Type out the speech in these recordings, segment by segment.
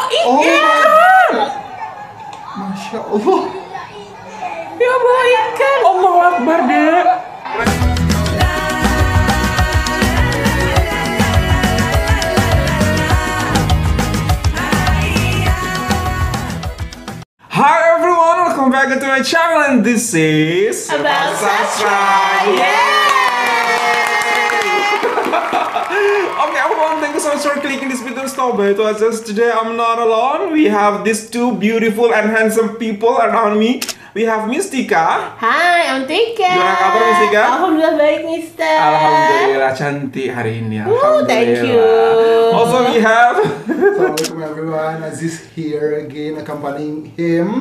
Oh ikan. Masya Allah. Ya bawa ikan. Allahu Akbar, Dek. Hi everyone, welcome back to my channel and this is About Sastra. Okay, everyone, thank you so much for clicking this video. Stop by to us. Today I'm not alone. We have these two beautiful and handsome people around me. We have Mistika. Hai, Om Tika. Gimana kabar, Mistika? Alhamdulillah baik, Mister. Alhamdulillah cantik hari ini. Thank you. Also we have Assalamualaikum everyone. Aziz here again accompanying him.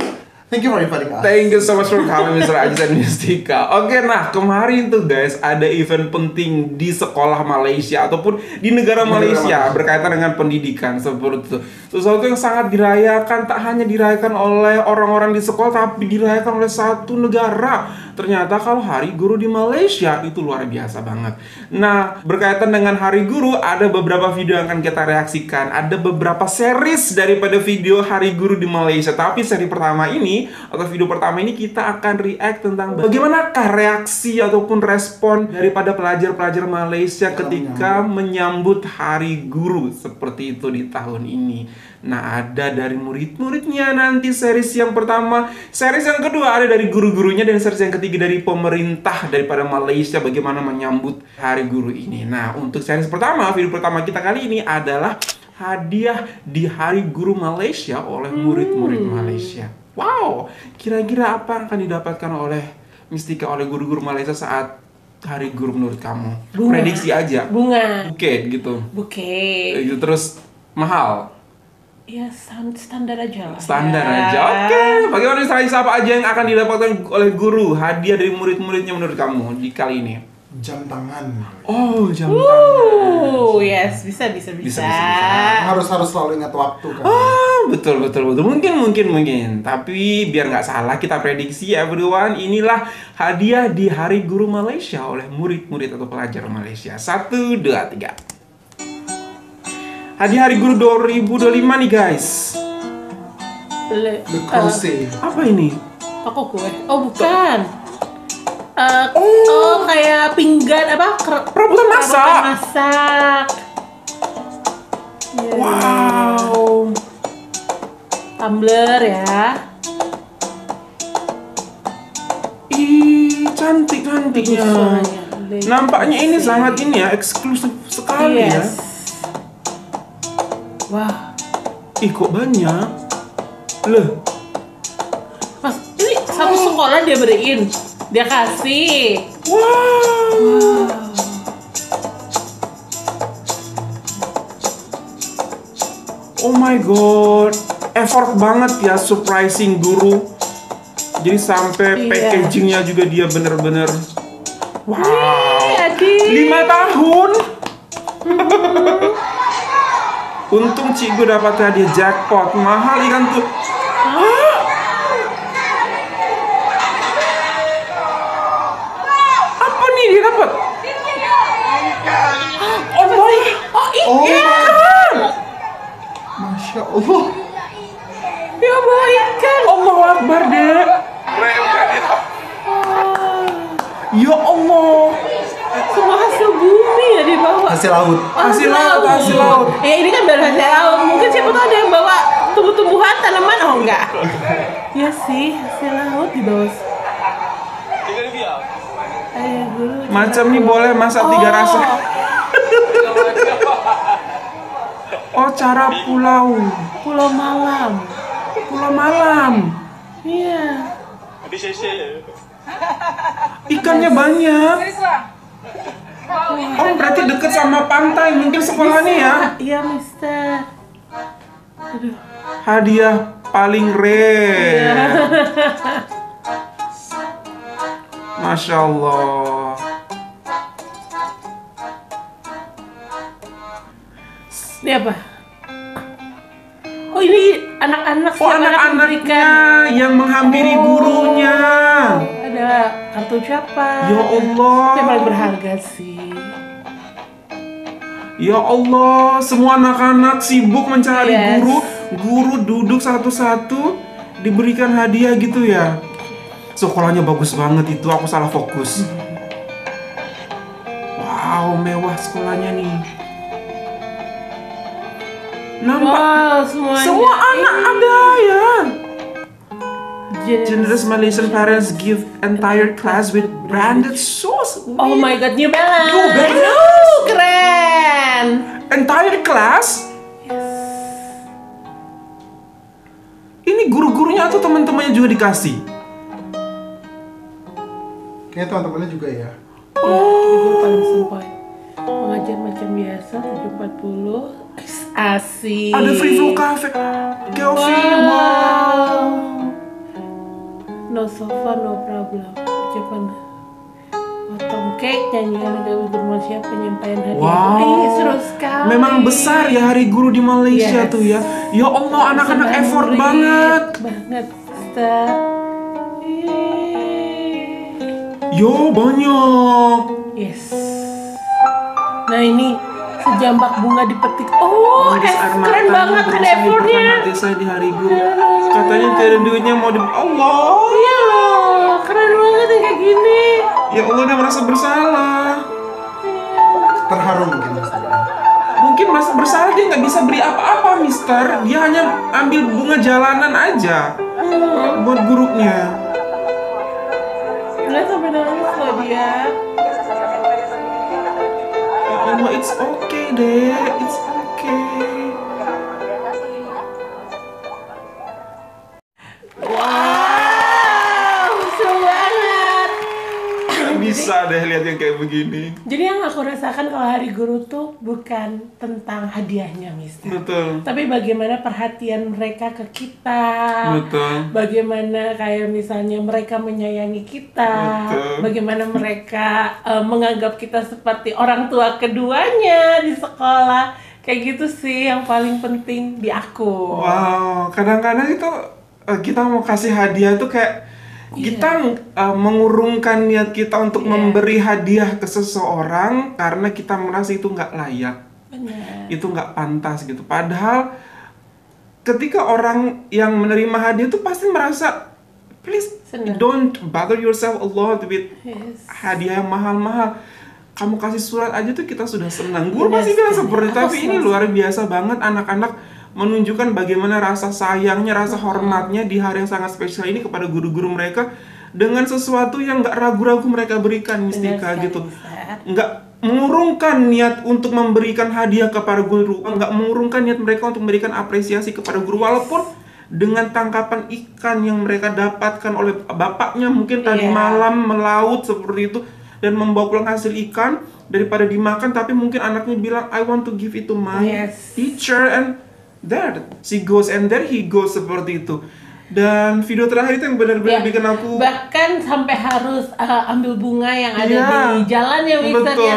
Thank you for inviting us. Thank you so much for coming, Mr. Aziz dan Mistika. Oke, nah kemarin tuh guys ada event penting di sekolah Malaysia ataupun di negara Malaysia berkaitan dengan pendidikan seperti itu. Sesuatu yang sangat dirayakan, tak hanya dirayakan oleh orang-orang di sekolah tapi dirayakan oleh satu negara. Ternyata kalau Hari Guru di Malaysia itu luar biasa banget. Nah, berkaitan dengan Hari Guru ada beberapa video yang akan kita reaksikan. Ada beberapa series daripada video Hari Guru di Malaysia. Tapi seri pertama ini atau video pertama ini kita akan react tentang bagaimanakah reaksi ataupun respon daripada pelajar-pelajar Malaysia ketika menyambut Hari Guru seperti itu di tahun ini. Nah, ada dari murid-muridnya nanti series yang pertama, series yang kedua ada dari guru-gurunya, dan series yang ketiga dari pemerintah daripada Malaysia bagaimana menyambut Hari Guru ini. Nah, untuk series pertama, video pertama kita kali ini adalah hadiah di Hari Guru Malaysia oleh murid-murid Malaysia. Wow, kira-kira apa yang akan didapatkan oleh Mistika, oleh guru-guru Malaysia saat Hari Guru menurut kamu? Bunga. Prediksi aja. Bunga. Buket gitu. Buket. Itu terus mahal. Ya standar aja lah. Standar ya. aja. Oke. Bagaimana misalnya apa aja yang akan didapatkan oleh guru hadiah dari murid-muridnya menurut kamu di kali ini? Jam tangan. Oh, jam tangan. Yes, bisa. Bisa. Harus selalu ingat waktu kan. Oh, betul. Mungkin. Tapi biar nggak salah kita prediksi everyone, inilah hadiah di Hari Guru Malaysia oleh murid-murid atau pelajar Malaysia. 1, 2, 3. Hadiah Hari Guru 2025 nih guys. The Crusade. Apa ini? Toko kue. Oh, bukan. Kayak pinggan apa? Perabotan masak. Yeah. Wow. Tumbler ya. Ih, cantiknya. Nampaknya ini sangat ini ya, eksklusif sekali ya. Wah. Ih, kok banyak? Loh. Mas, ini satu sekolah dia beriin. Dia kasih. Wow. Oh my god. Effort banget ya, surprising guru. Jadi sampai packagingnya juga dia bener-bener. Wow. 5 tahun. Untung cikgu dapat hadiah jackpot. Mahal ikan tuh. Apa nih dia dapat? Oh Ikan. Masya Allah. Ya bawa ikan. Allahu Akbar, Dek. Ya Allah. Semua hasil bumi ya dibawa. Hasil laut. Hasil laut. Ini kan baru hasil laut. Mungkin siapa tahu ada yang bawa tumbuh-tumbuhan, tanaman. Oh enggak. Ya sih, hasil laut dibawa. Macam nih boleh masak 3 rasa. Oh, cara Pulau Malam. Iya. Ikannya banyak. Oh, berarti deket sama pantai mungkin sekolahnya ya. Iya, Mister. Aduh. Hadiah paling rare. Masya Allah. Ini apa? Oh, ini anak-anak. Oh, anak-anaknya yang menghampiri gurunya. Ada kartu ucapan. Ya Allah. Yang paling berharga sih. Ya Allah, semua anak-anak sibuk mencari guru duduk satu-satu, diberikan hadiah gitu ya. Sekolahnya bagus banget itu, aku salah fokus. Wow, mewah sekolahnya nih. Nampak semua anak ada ya. Generous Malaysian parents give entire class with branded shoes. Oh my god, New Balance. New Balance. Keren. Entire class? Ini guru-gurunya atau teman-temannya juga dikasih? Kayaknya teman-temannya juga ya. Guru paling sempat. Pengajar macam biasa 740. Asik. Ada free flow cafe. Coffee, wow. No sofa, no problem. Ucapan potong cake, nyanyian gawe bermasyarakat, penyampaian hadiah. Wow. Seru sekali. Memang besar ya Hari Guru di Malaysia tuh ya. Ya Allah, anak-anak effort banget. Banget, Ustaz. Yo, banyak. Yes. Nah ini sejambak bunga dipetik. Oh, keren banget ada effortnya. Nanti saya di Hari Guru. Katanya tidak ada duitnya mau di Allah. Iya loh, keren banget ya kayak gini. Ya Allah, dia merasa bersalah. Terharu mungkin Mas. Mungkin merasa bersalah, dia nggak bisa beri apa-apa, Mister. Dia hanya ambil bunga jalanan aja buat gurunya. Nggak sampai nangis loh dia. Ya Allah, it's okay deh, it's okay. Wow, seru banget. Bisa deh lihat yang kayak begini. Jadi yang aku rasakan kalau Hari Guru tuh bukan tentang hadiahnya, Mister. Betul. Tapi bagaimana perhatian mereka ke kita. Betul. Bagaimana kayak misalnya mereka menyayangi kita. Betul. Bagaimana mereka menganggap kita seperti orang tua keduanya di sekolah. Kayak gitu sih yang paling penting di aku. Wow, kadang-kadang itu kita mau kasih hadiah tuh kayak kita mengurungkan niat kita untuk memberi hadiah ke seseorang karena kita merasa itu nggak layak. Benar. Itu nggak pantas gitu. Padahal ketika orang yang menerima hadiah itu pasti merasa, please don't bother yourself a lot with hadiah yang mahal-mahal. Kamu kasih surat aja tuh kita sudah senang. Guru pasti bilang seperti itu. Tapi ini luar biasa banget anak-anak menunjukkan bagaimana rasa sayangnya, rasa hormatnya di hari yang sangat spesial ini kepada guru-guru mereka dengan sesuatu yang nggak ragu-ragu mereka berikan, Mistika gitu. Nggak mengurungkan niat untuk memberikan hadiah kepada guru, nggak mengurungkan niat mereka untuk memberikan apresiasi kepada guru, walaupun dengan tangkapan ikan yang mereka dapatkan oleh bapaknya mungkin tadi malam melaut seperti itu dan membawa pulang hasil ikan daripada dimakan, tapi mungkin anaknya bilang I want to give it to my teacher, and there she goes and there he goes seperti itu. Dan video terakhir itu yang benar-benar bikin aku bahkan sampai harus ambil bunga yang ada di jalan ya,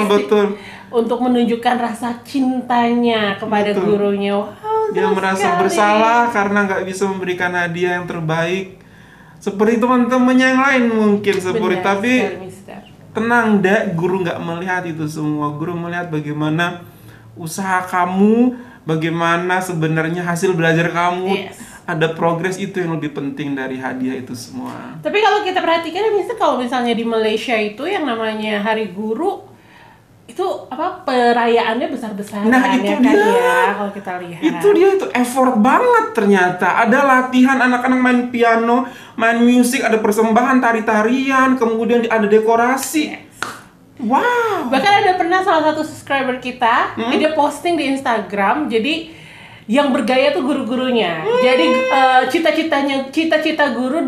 betul. untuk menunjukkan rasa cintanya kepada gurunya. Wow, dia merasa bersalah karena nggak bisa memberikan hadiah yang terbaik seperti teman-temannya yang lain mungkin seperti. Tapi tenang dek, guru nggak melihat itu semua. Guru melihat bagaimana usaha kamu, bagaimana sebenarnya hasil belajar kamu. Ada progres, itu yang lebih penting dari hadiah itu semua. Tapi kalau kita perhatikan, kalau misalnya di Malaysia itu yang namanya Hari Guru itu perayaannya besar-besaran. Nah itu dia. Ya, kalau kita lihat. Itu dia, itu effort banget ternyata. Ada latihan anak-anak main piano, main musik, ada persembahan tari-tarian, kemudian ada dekorasi. Wow. Bahkan ada pernah salah satu subscriber kita, dia posting di Instagram, jadi yang bergaya tuh guru-gurunya. Jadi cita-cita guru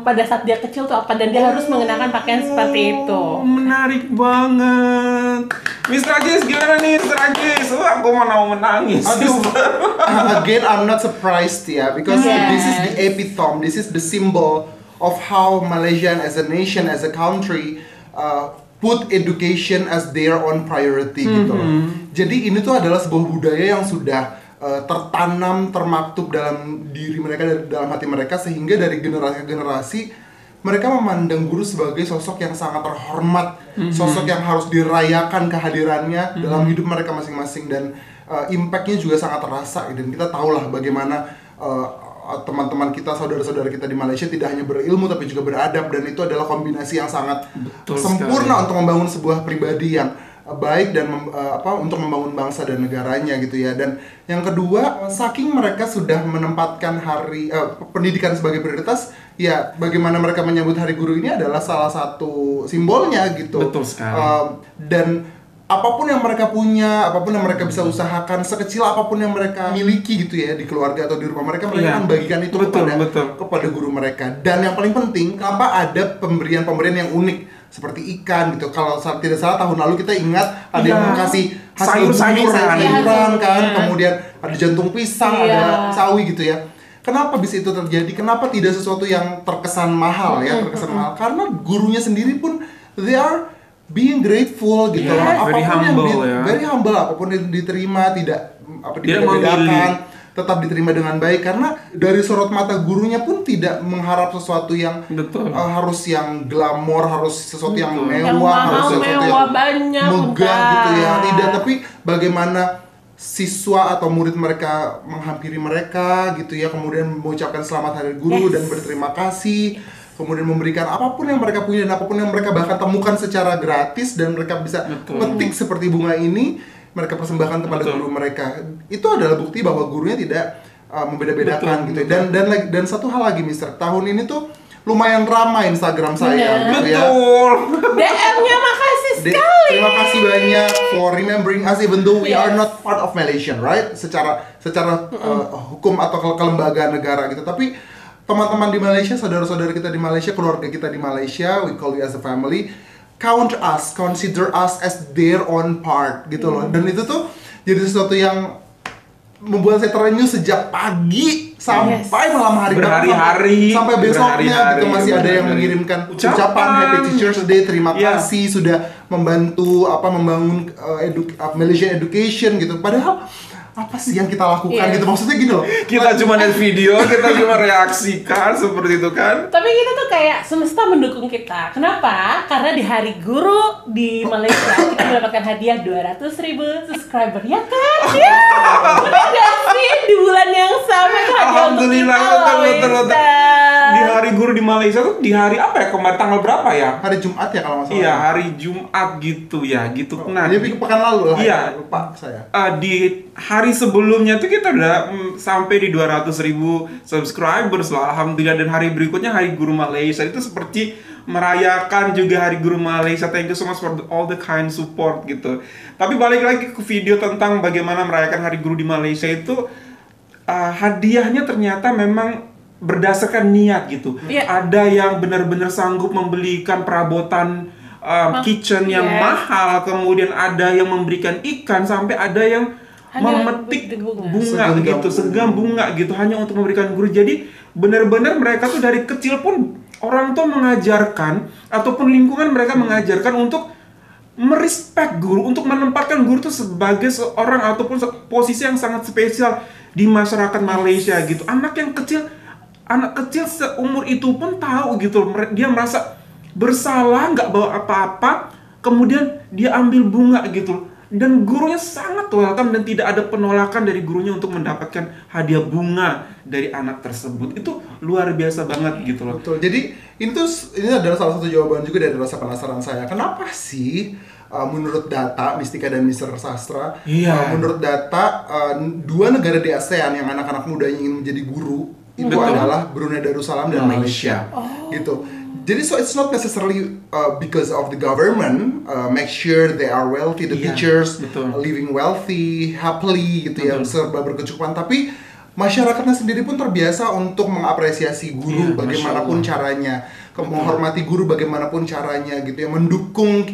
pada saat dia kecil tuh apa, dan dia harus mengenakan pakaian seperti itu. Menarik banget. Mr. Ajis, gimana nih Mr. Ajis? Aku mau menangis. Again, I'm not surprised ya, because this is the epitome, this is the symbol of how Malaysia as a nation, as a country put education as their own priority gitu loh. Jadi ini tuh adalah sebuah budaya yang sudah tertanam, termaktub dalam diri mereka, dalam hati mereka, sehingga dari generasi ke generasi mereka memandang guru sebagai sosok yang sangat terhormat, sosok yang harus dirayakan kehadirannya dalam hidup mereka masing-masing, dan impact-nya juga sangat terasa. Dan kita tahulah bagaimana teman-teman kita, saudara-saudara kita di Malaysia tidak hanya berilmu tapi juga beradab, dan itu adalah kombinasi yang sangat sempurna untuk membangun sebuah pribadi yang baik dan untuk membangun bangsa dan negaranya gitu ya. Dan yang kedua, saking mereka sudah menempatkan pendidikan sebagai prioritas, ya bagaimana mereka menyambut Hari Guru ini adalah salah satu simbolnya gitu. Betul sekali. Dan apapun yang mereka punya, apapun yang mereka bisa usahakan, sekecil apapun yang mereka miliki gitu ya di keluarga atau di rumah mereka akan bagikan itu kepada guru mereka. Dan yang paling penting, kenapa ada pemberian-pemberian yang unik seperti ikan gitu. Kalau tidak salah tahun lalu kita ingat ada yang kasih sayur-sayuran kan, kemudian ada jantung pisang, ada sawi gitu ya. Kenapa bisa itu terjadi? Kenapa tidak sesuatu yang terkesan mahal ya, terkesan mahal? Karena gurunya sendiri pun they are being grateful gitu loh. Very humble, apapun yang diterima tidak dibeda-bedakan, tetap diterima dengan baik, karena dari sorot mata gurunya pun tidak mengharap sesuatu yang harus yang glamor, harus sesuatu yang mewah, harus sesuatu yang banyak, megah gitu ya. Tidak, tapi bagaimana siswa atau murid mereka menghampiri mereka gitu ya, kemudian mengucapkan selamat Hari Guru dan berterima kasih, kemudian memberikan apapun yang mereka punya dan apapun yang mereka bahkan temukan secara gratis dan mereka bisa petik seperti bunga ini, mereka persembahkan kepada guru mereka. Itu adalah bukti bahwa gurunya tidak membeda-bedakan gitu. Dan satu hal lagi, Mister, tahun ini tuh lumayan ramai Instagram saya gitu ya. DM-nya makasih sekali. Terima kasih banyak for remembering us even though we are not part of Malaysian, right? Secara hukum atau kelembagaan negara gitu. Tapi teman-teman di Malaysia, saudara-saudara kita di Malaysia, keluarga kita di Malaysia, we call you as a family, consider us as their own part gitu loh. Dan itu tuh jadi sesuatu yang membuat saya terenyuh sejak pagi sampai malam hari, berhari-hari, sampai besoknya gitu masih ada yang mengirimkan ucapan Happy Teachers Day, terima kasih sudah membantu membangun Malaysian education gitu. Padahal apa sih yang kita lakukan gitu, maksudnya gini loh, kita cuma lihat video, kita cuma reaksikan seperti itu kan. Tapi kita tuh kayak semesta mendukung kita. Kenapa? Karena di Hari Guru di Malaysia kita mendapatkan hadiah 200.000 subscriber, ya kan? Ya, benar gak sih? Di bulan yang sama itu hadiah untuk kita. Betul. Di Hari Guru di Malaysia tuh di hari apa ya kemarin, tanggal berapa ya? Hari Jumat ya kalau nggak salah. Iya, hari Jumat gitu ya, gitu. Nah, jadi pekan lalu lah. Iya, lupa saya. Di hari sebelumnya tuh kita udah sampai di 200.000 subscribers loh, alhamdulillah. Dan hari berikutnya Hari Guru Malaysia itu seperti merayakan juga Hari Guru Malaysia. Thank you so much for all the kind support gitu. Tapi balik lagi ke video tentang bagaimana merayakan Hari Guru di Malaysia itu, hadiahnya ternyata memang berdasarkan niat gitu. Ada yang benar-benar sanggup membelikan perabotan kitchen yang mahal, kemudian ada yang memberikan ikan, sampai ada yang memetik bunga gitu, segenggam bunga gitu, hanya untuk memberikan guru. Jadi benar-benar mereka tuh dari kecil pun orang tua mengajarkan ataupun lingkungan mereka mengajarkan untuk merespek guru, untuk menempatkan guru tuh sebagai seorang ataupun posisi yang sangat spesial di masyarakat Malaysia gitu. Anak kecil seumur itu pun tahu gitu, dia merasa bersalah, nggak bawa apa-apa, kemudian dia ambil bunga gitu. Dan gurunya sangat welcome dan tidak ada penolakan dari gurunya untuk mendapatkan hadiah bunga dari anak tersebut. Itu luar biasa banget gitu loh. Betul. Jadi ini adalah salah satu jawaban juga dari rasa penasaran saya. Kenapa sih menurut data Mistika dan Mister Sastra, menurut data 2 negara di ASEAN yang anak-anak mudanya ingin menjadi guru itu adalah Brunei Darussalam dan Malaysia. Gitu. Jadi so it's not necessarily because of the government make sure they are wealthy, the teachers living wealthy, happily gitu ya, serba berkecukupan, tapi masyarakatnya sendiri pun terbiasa untuk mengapresiasi guru bagaimanapun caranya, menghormati guru bagaimanapun caranya gitu ya, mendukung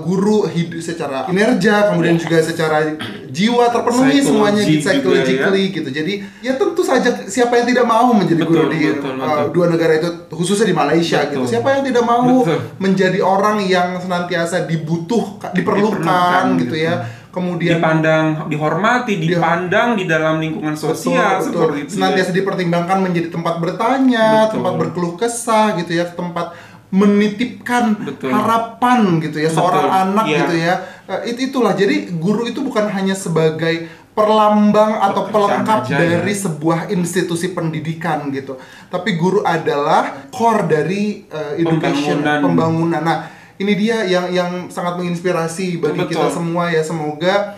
guru hidup secara kinerja, kemudian juga secara jiwa terpenuhi semuanya psychologically gitu. Jadi ya tentu saja siapa yang tidak mau menjadi guru di 2 negara itu, khususnya di Malaysia gitu. Siapa yang tidak mau menjadi orang yang senantiasa diperlukan gitu ya. kemudian dihormati, dipandang di dalam lingkungan sosial, betul. seperti itu. Senantiasa dipertimbangkan menjadi tempat bertanya, tempat berkeluh kesah gitu ya, tempat menitipkan harapan gitu ya seorang anak gitu ya. Itulah, jadi guru itu bukan hanya sebagai perlambang atau pelengkap dari sebuah institusi pendidikan gitu, tapi guru adalah core dari education, pembangunan. Nah, ini dia yang sangat menginspirasi bagi kita semua ya. Semoga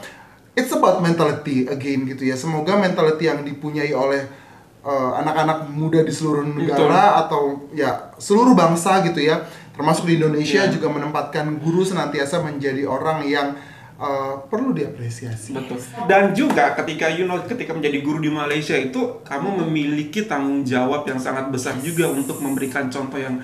it's about mentality again gitu ya. Semoga mentality yang dipunyai oleh anak-anak muda di seluruh negara atau ya seluruh bangsa gitu ya, termasuk di Indonesia juga menempatkan guru senantiasa menjadi orang yang perlu diapresiasi. Betul. Dan juga ketika ketika menjadi guru di Malaysia itu kamu memiliki tanggung jawab yang sangat besar juga untuk memberikan contoh yang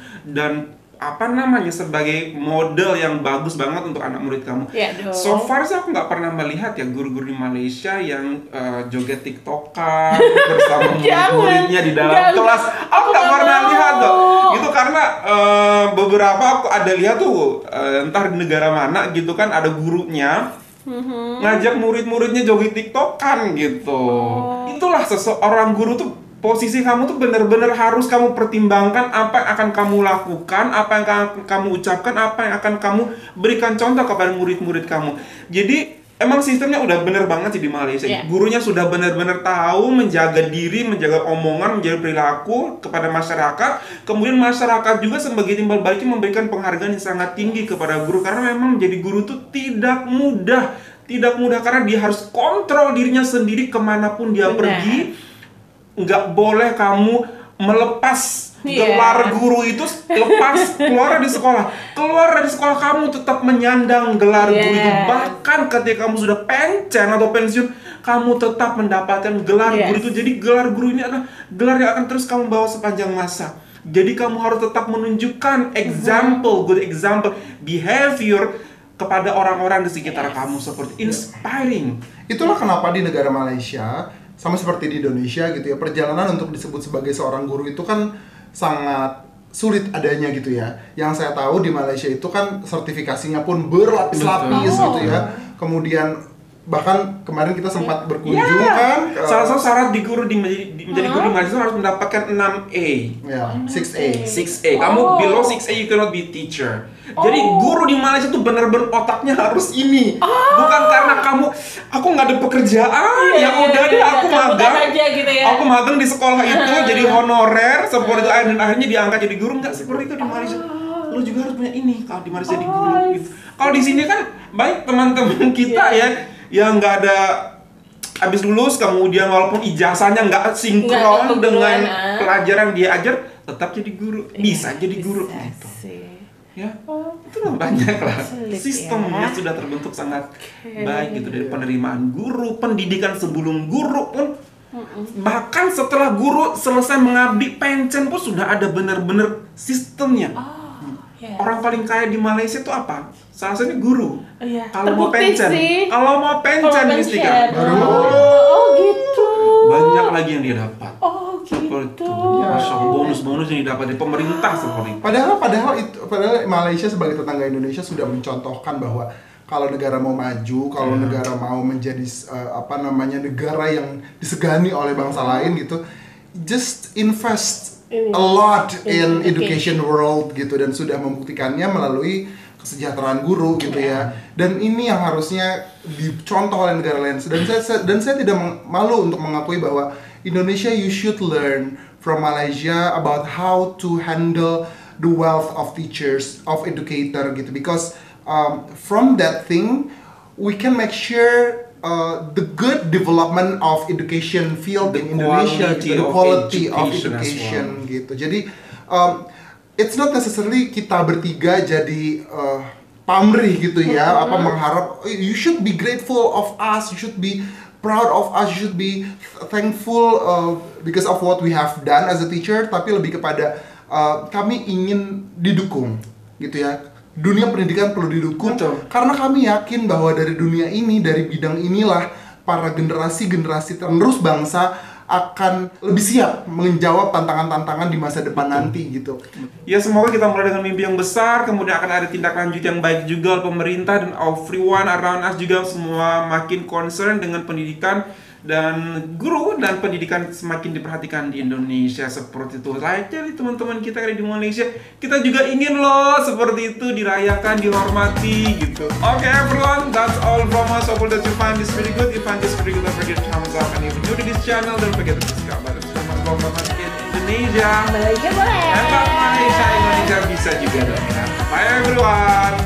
sebagai model yang bagus banget untuk anak murid kamu. So far sih aku nggak pernah melihat ya guru-guru di Malaysia yang joget TikTokan bersama murid-muridnya di dalam kelas. Aku nggak pernah lihat tuh. Itu karena beberapa aku ada lihat tuh entah di negara mana gitu kan, ada gurunya ngajak murid-muridnya joget TikTokan gitu. Itulah seseorang guru tuh. Posisi kamu tuh benar-benar harus kamu pertimbangkan apa yang akan kamu lakukan, apa yang akan kamu ucapkan, apa yang akan kamu berikan contoh kepada murid-murid kamu. Jadi emang sistemnya udah bener banget sih di Malaysia. Gurunya sudah benar-benar tahu menjaga diri, menjaga omongan, menjaga perilaku kepada masyarakat. Kemudian masyarakat juga sebagai timbal baliknya memberikan penghargaan yang sangat tinggi kepada guru, karena memang menjadi guru tuh tidak mudah karena dia harus kontrol dirinya sendiri kemanapun dia pergi. Nggak boleh kamu melepas gelar guru itu, keluar dari sekolah kamu tetap menyandang gelar guru itu. Bahkan ketika kamu sudah pencen atau pensiun, kamu tetap mendapatkan gelar guru itu. Jadi gelar guru ini adalah gelar yang akan terus kamu bawa sepanjang masa. Jadi kamu harus tetap menunjukkan good example behavior kepada orang-orang di sekitar kamu, seperti inspiring. Itulah kenapa di negara Malaysia sama seperti di Indonesia gitu ya, perjalanan untuk disebut sebagai seorang guru itu kan sangat sulit adanya gitu ya. Yang saya tahu di Malaysia itu kan sertifikasinya pun berlapis-lapis gitu ya. Kemudian bahkan kemarin kita sempat berkunjung kan. Salah satu syarat di guru menjadi guru di Malaysia harus mendapatkan 6A. Ya, 6A. 6A. Kamu below 6A you cannot be teacher. Jadi guru di Malaysia tuh benar-benar otaknya harus ini. Bukan karena aku nggak ada pekerjaan, udah deh aku magang. Gitu ya. Aku magang di sekolah itu jadi honorer seperti itu, dan akhirnya diangkat jadi guru. Nggak seperti itu di Malaysia. Lo juga harus punya ini kalau di Malaysia di guru gitu. Kalau di sini kan baik teman-teman kita ya yang nggak ada habis lulus, kemudian walaupun ijazahnya nggak sinkron dengan pelajaran dia ajar, tetap jadi guru, bisa jadi guru gitu. Ya, itu banyak lah. Sistemnya sudah terbentuk sangat baik gitu, dari penerimaan guru, pendidikan sebelum guru pun, bahkan setelah guru selesai mengabdi pencen pun sudah ada benar-benar sistemnya. Orang paling kaya di Malaysia itu apa? Salah satunya guru. Kalau mau pencen, mesti kan. Gitu. Banyak lagi yang dia dapat. Gitu. Bonus-bonus yang didapat dari pemerintah seperti itu. Padahal Malaysia sebagai tetangga Indonesia sudah mencontohkan bahwa kalau negara mau maju, kalau negara mau menjadi negara yang disegani oleh bangsa lain gitu, just invest a lot in education world gitu, dan sudah membuktikannya melalui kesejahteraan guru gitu ya. Dan ini yang harusnya dicontoh oleh negara lain. Dan saya tidak malu untuk mengakui bahwa Indonesia, you should learn from Malaysia about how to handle the wealth of teachers, of educator gitu, because from that thing we can make sure the good development of education field in Indonesia, the quality of education gitu. Jadi it's not necessarily kita bertiga jadi pamrih gitu ya, mengharap you should be grateful of us, you should be proud of us, you should be thankful because of what we have done as a teacher, tapi lebih kepada kami ingin didukung gitu ya. Dunia pendidikan perlu didukung. Karena kami yakin bahwa dari dunia ini, dari bidang inilah para generasi-generasi penerus bangsa akan lebih siap menjawab tantangan-tantangan di masa depan nanti gitu. Ya semoga kita mulai dengan mimpi yang besar, kemudian akan ada tindak lanjut yang baik juga oleh pemerintah dan everyone around us juga semua makin concern dengan pendidikan dan guru dan pendidikan semakin diperhatikan di Indonesia seperti itu. Jadi teman-teman kita yang ada di Malaysia, kita juga ingin loh seperti itu dirayakan, dihormati gitu. Okay everyone, that's all from us. Hope that you find this really good. If you find this really good, don't forget to thumbs up. And if you're new to this channel, don't forget to subscribe. Button teman-teman in Indonesia. Malaysia boleh. Dan Malaysia bisa juga dong. Bye everyone.